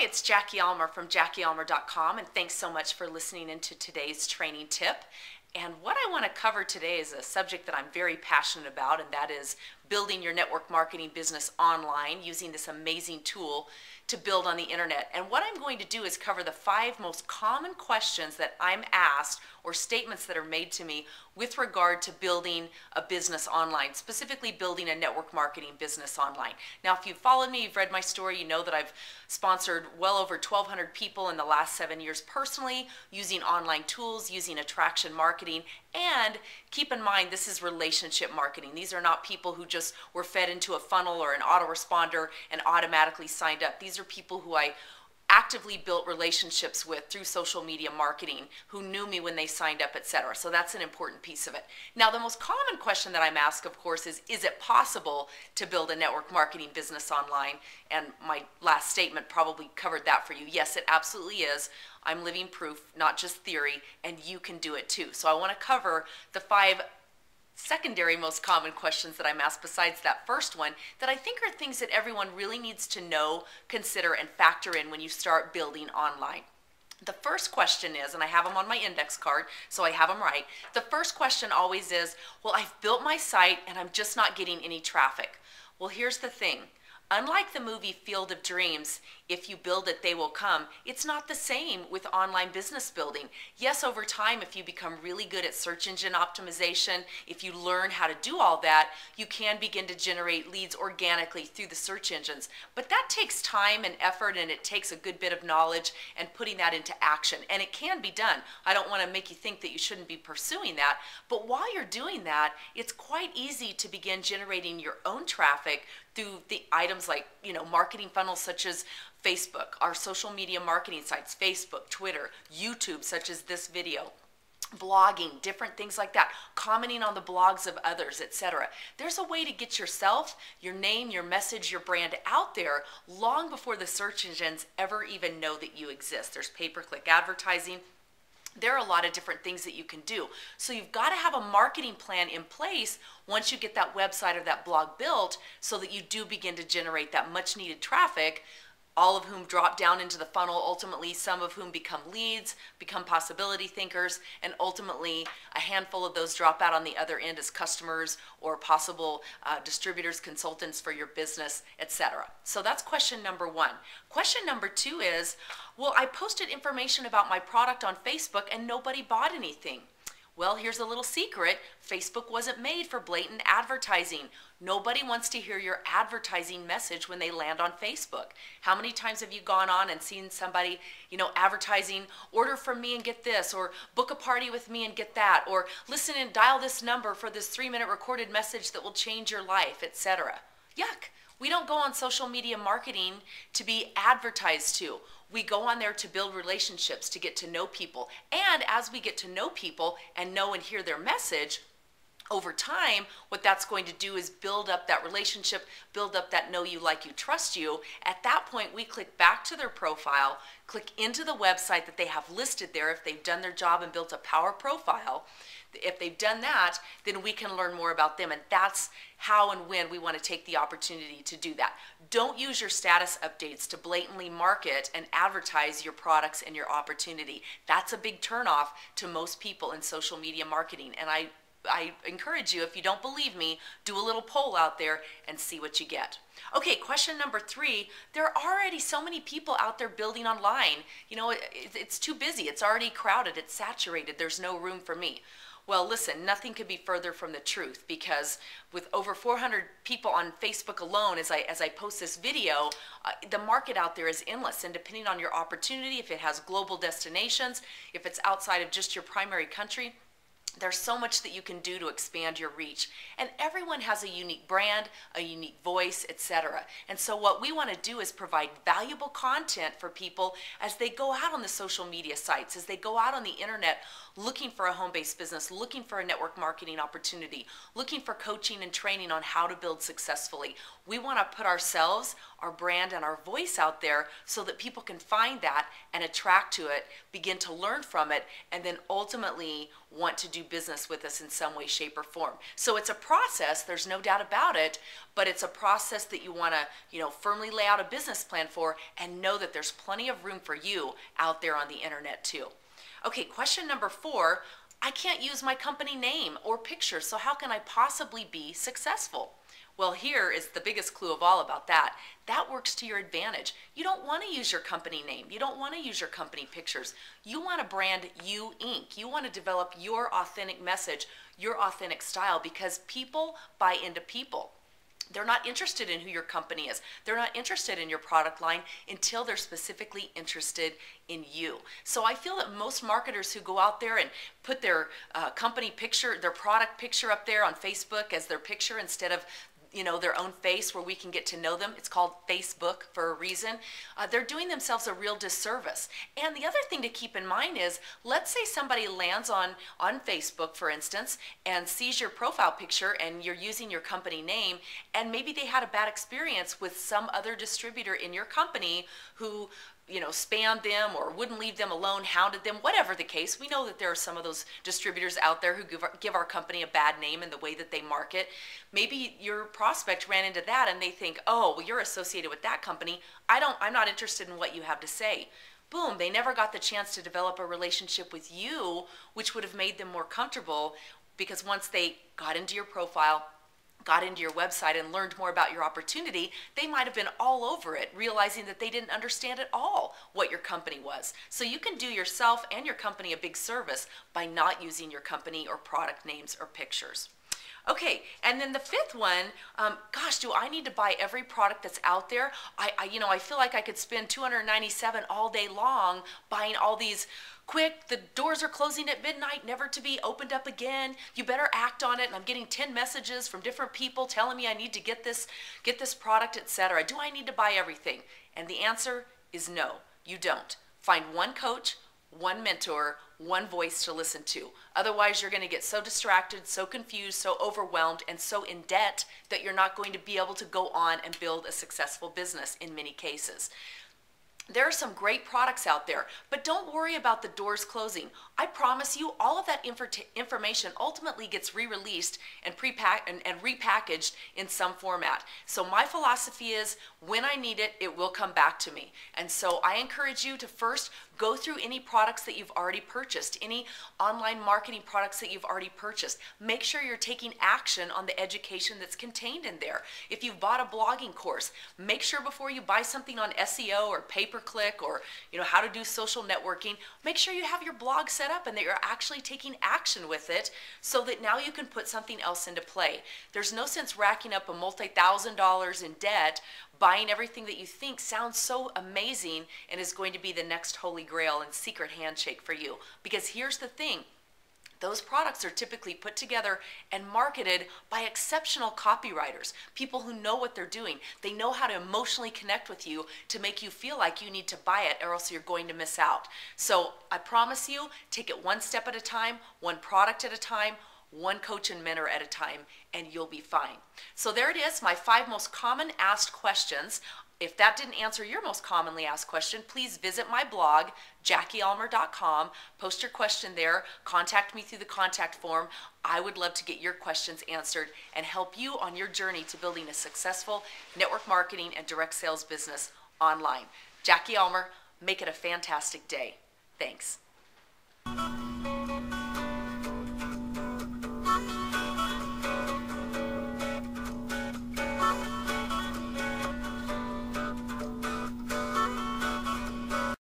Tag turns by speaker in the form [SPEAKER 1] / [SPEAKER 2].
[SPEAKER 1] it's Jackie Ulmer from JackieUlmer.com, and thanks so much for listening into today's training tip. And what I want to cover today is a subject that I'm very passionate about, and that is building your network marketing business online using this amazing tool to build on the internet. And what I'm going to do is cover the 5 most common questions that I'm asked or statements that are made to me with regard to building a business online, specifically building a network marketing business online. Now, if you've followed me, you've read my story, you know that I've sponsored well over 1,200 people in the last 7 years personally, using online tools, using attraction marketing, and keep in mind, this is relationship marketing. These are not people who just were fed into a funnel or an autoresponder and automatically signed up. These are people who I actively built relationships with through social media marketing, who knew me when they signed up, etc. So that's an important piece of it. Now, the most common question that I'm asked, of course, is it possible to build a network marketing business online? And my last statement probably covered that for you. Yes, it absolutely is. I'm living proof, not just theory, and you can do it too. So I want to cover the 5 secondary most common questions that I'm asked besides that first one that I think are things that everyone really needs to know, consider, and factor in when you start building online. The first question is, and I have them on my index card, so I have them right. The first question always is, well, I've built my site and I'm just not getting any traffic. Well, here's the thing. Unlike the movie Field of Dreams, if you build it, they will come, it's not the same with online business building. Yes, over time, if you become really good at search engine optimization, if you learn how to do all that, you can begin to generate leads organically through the search engines. But that takes time and effort, and it takes a good bit of knowledge and putting that into action. And it can be done. I don't want to make you think that you shouldn't be pursuing that. But while you're doing that, it's quite easy to begin generating your own traffic through the items like, marketing funnels such as Facebook, our social media marketing sites, Facebook, Twitter, YouTube, such as this video, blogging, different things like that, commenting on the blogs of others, etc. There's a way to get yourself, your name, your message, your brand out there long before the search engines ever even know that you exist. There's pay-per-click advertising. There are a lot of different things that you can do. So you've got to have a marketing plan in place once you get that website or that blog built so that you do begin to generate that much needed traffic, all of whom drop down into the funnel, ultimately some of whom become leads, become possibility thinkers, and ultimately a handful of those drop out on the other end as customers or possible distributors, consultants for your business, etc. So that's question number 1. Question number 2 is, well, I posted information about my product on Facebook and nobody bought anything. Well, here's a little secret. Facebook wasn't made for blatant advertising. Nobody wants to hear your advertising message when they land on Facebook. How many times have you gone on and seen somebody, advertising, order from me and get this, or book a party with me and get that, or listen and dial this number for this 3-minute recorded message that will change your life, etc. Yuck. We don't go on social media marketing to be advertised to. We go on there to build relationships, to get to know people. And as we get to know people and know and hear their message, over time, what that's going to do is build up that relationship, build up that know you, like you, trust you. At that point, we click back to their profile, click into the website that they have listed there if they've done their job and built a power profile. If they've done that, then we can learn more about them, and that's how and when we want to take the opportunity to do that. Don't use your status updates to blatantly market and advertise your products and your opportunity. That's a big turnoff to most people in social media marketing, and I encourage you, if you don't believe me, do a little poll out there and see what you get. Okay, question number 3, there are already so many people out there building online. It's too busy, it's already crowded, it's saturated, there's no room for me. Well, listen, nothing could be further from the truth, because with over 400 people on Facebook alone, as I post this video, the market out there is endless. And depending on your opportunity, if it has global destinations, if it's outside of just your primary country, there's so much that you can do to expand your reach. And everyone has a unique brand, a unique voice, etc. And so what we want to do is provide valuable content for people as they go out on the social media sites, as they go out on the internet looking for a home-based business, looking for a network marketing opportunity, looking for coaching and training on how to build successfully. We want to put ourselves, our brand, and our voice out there so that people can find that and attract to it, begin to learn from it, and then ultimately want to do business with us in some way, shape, or form. So it's a process, there's no doubt about it, but it's a process that you want to, firmly lay out a business plan for and know that there's plenty of room for you out there on the internet too. Okay, question number 4, I can't use my company name or picture, so how can I possibly be successful? Well, here is the biggest clue of all about that. That works to your advantage. You don't want to use your company name. You don't want to use your company pictures. You want to brand you Inc. You want to develop your authentic message, your authentic style, because people buy into people. They're not interested in who your company is. They're not interested in your product line until they're specifically interested in you. So I feel that most marketers who go out there and put their company picture, their product picture up there on Facebook as their picture instead of their own face where we can get to know them. It's called Facebook for a reason. They're doing themselves a real disservice. And the other thing to keep in mind is, let's say somebody lands on Facebook, for instance, and sees your profile picture and you're using your company name, and maybe they had a bad experience with some other distributor in your company who spammed them or wouldn't leave them alone, hounded them, whatever the case. We know that there are some of those distributors out there who give our company a bad name in the way that they market. Maybe your prospect ran into that and they think, oh, well, you're associated with that company. I'm not interested in what you have to say. Boom, they never got the chance to develop a relationship with you, which would have made them more comfortable, because once they got into your profile, got into your website and learned more about your opportunity, they might have been all over it, realizing that they didn't understand at all what your company was. So you can do yourself and your company a big service by not using your company or product names or pictures. Okay, and then the 5th one, gosh, do I need to buy every product that's out there? I feel like I could spend $297 all day long buying all these. Quick, the doors are closing at midnight, never to be opened up again. You better act on it. And I'm getting 10 messages from different people telling me I need to get this product, etc. Do I need to buy everything? And the answer is no, you don't. Find one coach, one mentor, one voice to listen to. Otherwise, you're going to get so distracted, so confused, so overwhelmed, and so in debt that you're not going to be able to go on and build a successful business in many cases. There are some great products out there, but don't worry about the doors closing. I promise you, all of that information ultimately gets re-released and repackaged in some format. So my philosophy is, when I need it, it will come back to me. And so I encourage you to first go through any products that you've already purchased, any online marketing products that you've already purchased. Make sure you're taking action on the education that's contained in there. If you've bought a blogging course, make sure before you buy something on SEO or pay-per-click or how to do social networking, make sure you have your blog set up and that you're actually taking action with it so that now you can put something else into play. There's no sense racking up a multi-$1,000 in debt buying everything that you think sounds so amazing and is going to be the next holy grail and secret handshake for you. Because here's the thing, those products are typically put together and marketed by exceptional copywriters, people who know what they're doing. They know how to emotionally connect with you to make you feel like you need to buy it or else you're going to miss out. So I promise you, take it one step at a time, one product at a time, one coach and mentor at a time, and you'll be fine. So there it is, my 5 most common asked questions. If that didn't answer your most commonly asked question, please visit my blog, JackieUlmer.com, post your question there, contact me through the contact form. I would love to get your questions answered and help you on your journey to building a successful network marketing and direct sales business online. Jackie Ulmer, make it a fantastic day. Thanks.